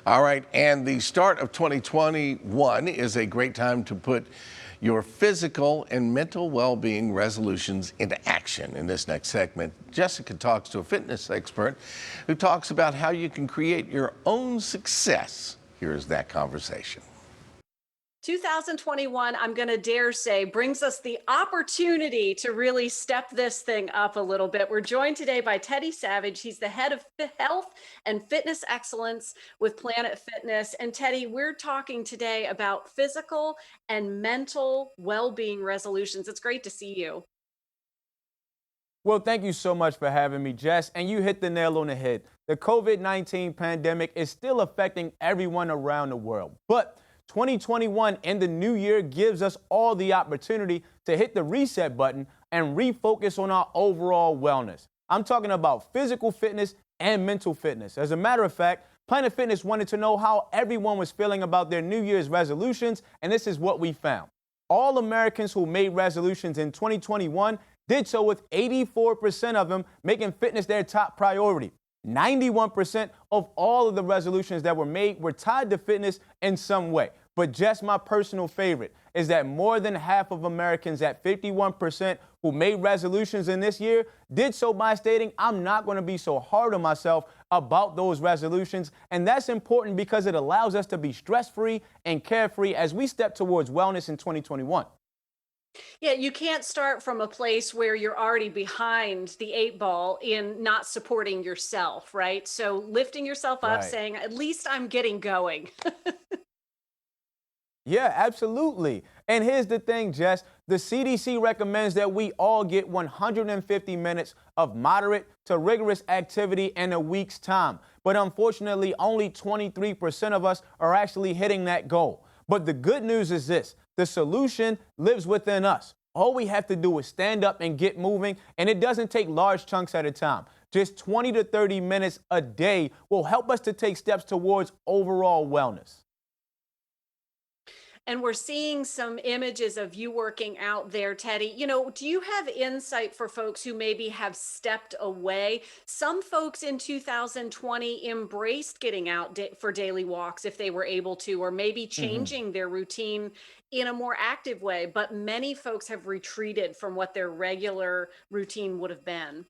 All right, and the start of 2021 is a great time to put your physical and mental well-being resolutions into action. In this next segment, Jessica talks to a fitness expert who talks about how you can create your own success. Here's that conversation. 2021, I'm going to dare say, brings us the opportunity to really step this thing up a little bit. We're joined today by Teddy Savage. He's the head of health and fitness excellence with Planet Fitness. And Teddy, we're talking today about physical and mental well-being resolutions. It's great to see you. Well, thank you so much for having me, Jess. And you hit the nail on the head. The COVID-19 pandemic is still affecting everyone around the world. But 2021 and the new year gives us all the opportunity to hit the reset button and refocus on our overall wellness. I'm talking about physical fitness and mental fitness. As a matter of fact, Planet Fitness wanted to know how everyone was feeling about their New Year's resolutions, and this is what we found. All Americans who made resolutions in 2021 did so with 84% of them making fitness their top priority. 91% of all of the resolutions that were made were tied to fitness in some way. But just my personal favorite is that more than half of Americans at 51% who made resolutions in this year did so by stating, I'm not going to be so hard on myself about those resolutions. And that's important because it allows us to be stress-free and carefree as we step towards wellness in 2021. Yeah, you can't start from a place where you're already behind the eight ball in not supporting yourself, right? So lifting yourself up, Right. saying, at least I'm getting going. Yeah, absolutely. And here's the thing, Jess. The CDC recommends that we all get 150 minutes of moderate to rigorous activity in a week's time. But unfortunately, only 23% of us are actually hitting that goal. But the good news is this: the solution lives within us. All we have to do is stand up and get moving, and it doesn't take large chunks at a time. Just 20 to 30 minutes a day will help us to take steps towards overall wellness. And we're seeing some images of you working out there, Teddy. Do you have insight for folks who maybe have stepped away? Some folks in 2020 embraced getting out for daily walks if they were able to, or maybe Mhm. changing their routine in a more active way. But many folks have retreated from what their regular routine would have been.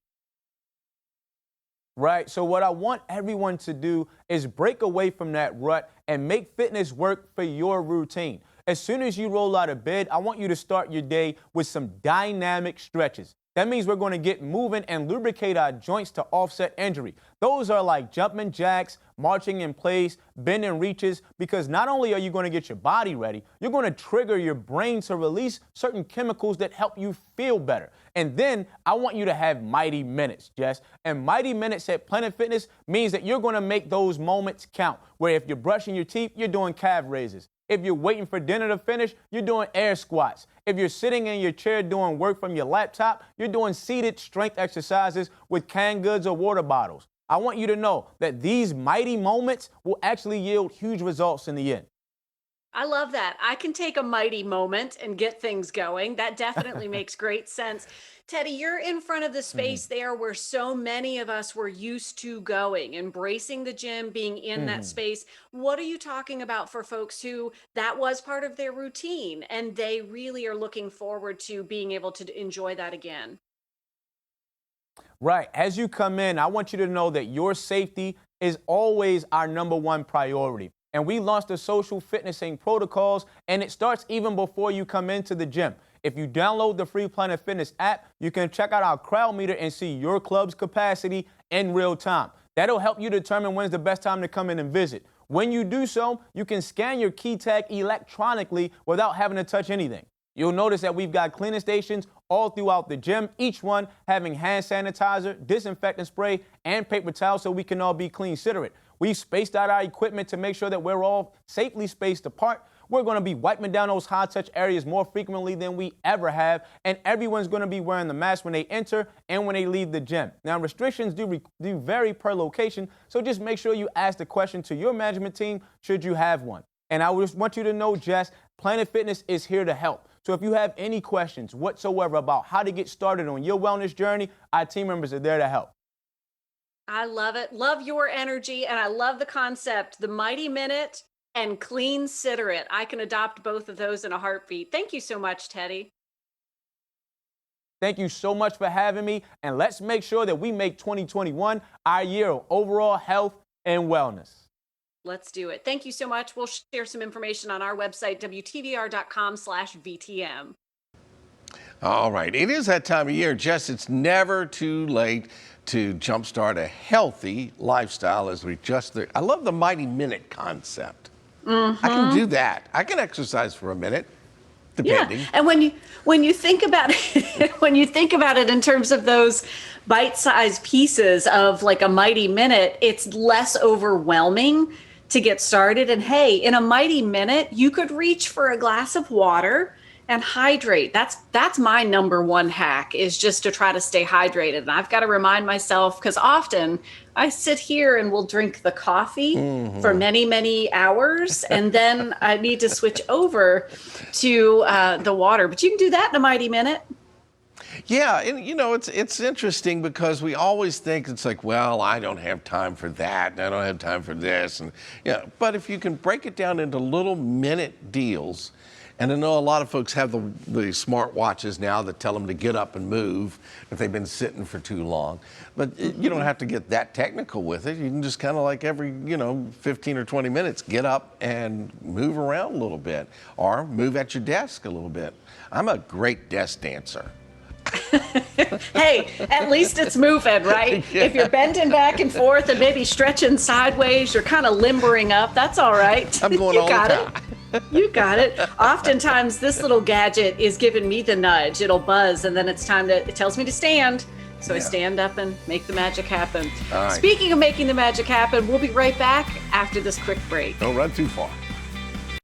Right. So what I want everyone to do is break away from that rut and make fitness work for your routine. As soon as you roll out of bed, I want you to start your day with some dynamic stretches. That means we're going to get moving and lubricate our joints to offset injury. Those are like jumping jacks, marching in place, bending reaches, because not only are you going to get your body ready, you're going to trigger your brain to release certain chemicals that help you feel better. And then I want you to have mighty minutes, Jess. And mighty minutes at Planet Fitness means that you're going to make those moments count, where if you're brushing your teeth, you're doing calf raises. If you're waiting for dinner to finish, you're doing air squats. If you're sitting in your chair doing work from your laptop, you're doing seated strength exercises with canned goods or water bottles. I want you to know that these mighty moments will actually yield huge results in the end. I love that. I can take a mighty moment and get things going. That definitely makes great sense. Teddy, you're in front of the Mhm. space there where so many of us were used to going, embracing the gym, being in that Mhm. space. What are you talking about for folks who that was part of their routine and they really are looking forward to being able to enjoy that again? Right. As you come in, I want you to know that your safety is always our number one priority. And we launched the social fitnessing protocols, and it starts even before you come into the gym. If you download the free Planet Fitness app, you can check out our crowd meter and see your club's capacity in real time. That'll help you determine when's the best time to come in and visit. When you do so, you can scan your key tag electronically without having to touch anything. You'll notice that we've got cleaning stations all throughout the gym, each one having hand sanitizer, disinfectant spray, and paper towels so we can all be clean-considerate. We've spaced out our equipment to make sure that we're all safely spaced apart. We're going to be wiping down those high-touch areas more frequently than we ever have, and everyone's going to be wearing the mask when they enter and when they leave the gym. Now, restrictions do vary per location, so just make sure you ask the question to your management team should you have one. And I just want you to know, Jess, Planet Fitness is here to help. So if you have any questions whatsoever about how to get started on your wellness journey, our team members are there to help. I love it. Love your energy. And I love the concept, the Mighty Minute and Clean Siderate. I can adopt both of those in a heartbeat. Thank you so much, Teddy. Thank you so much for having me. And let's make sure that we make 2021 our year of overall health and wellness. Let's do it. Thank you so much. We'll share some information on our website, WTVR.com/VTM. All right, it is that time of year, Jess. It's never too late to jumpstart a healthy lifestyle. I love the Mighty Minute concept. I can do that. I can exercise for a minute, depending. Yeah, and when you think about it, when you think about it in terms of those bite-sized pieces of like a Mighty Minute, it's less overwhelming to get started. And hey, in a Mighty Minute, you could reach for a glass of water and hydrate. That's my number one hack, is just to try to stay hydrated. And I've got to remind myself, because often I sit here and will drink the coffee for many, many hours, and then I need to switch over to the water. But you can do that in a Mighty Minute. Yeah, and it's interesting because we always think it's like, well, I don't have time for that, and I don't have time for this, and but if you can break it down into little minute deals. And I know a lot of folks have the smart watches now that tell them to get up and move if they've been sitting for too long. But you don't have to get that technical with it. You can just kind of like every, 15 or 20 minutes, get up and move around a little bit, or move at your desk a little bit. I'm a great desk dancer. Hey, at least it's moving, right? Yeah. If you're bending back and forth and maybe stretching sideways, you're kind of limbering up. That's all right. I'm going You all got the it. time. You got it. Oftentimes, this little gadget is giving me the nudge. It'll buzz, and then it tells me to stand. So I stand up and make the magic happen. All right. Speaking of making the magic happen, we'll be right back after this quick break. Don't run too far.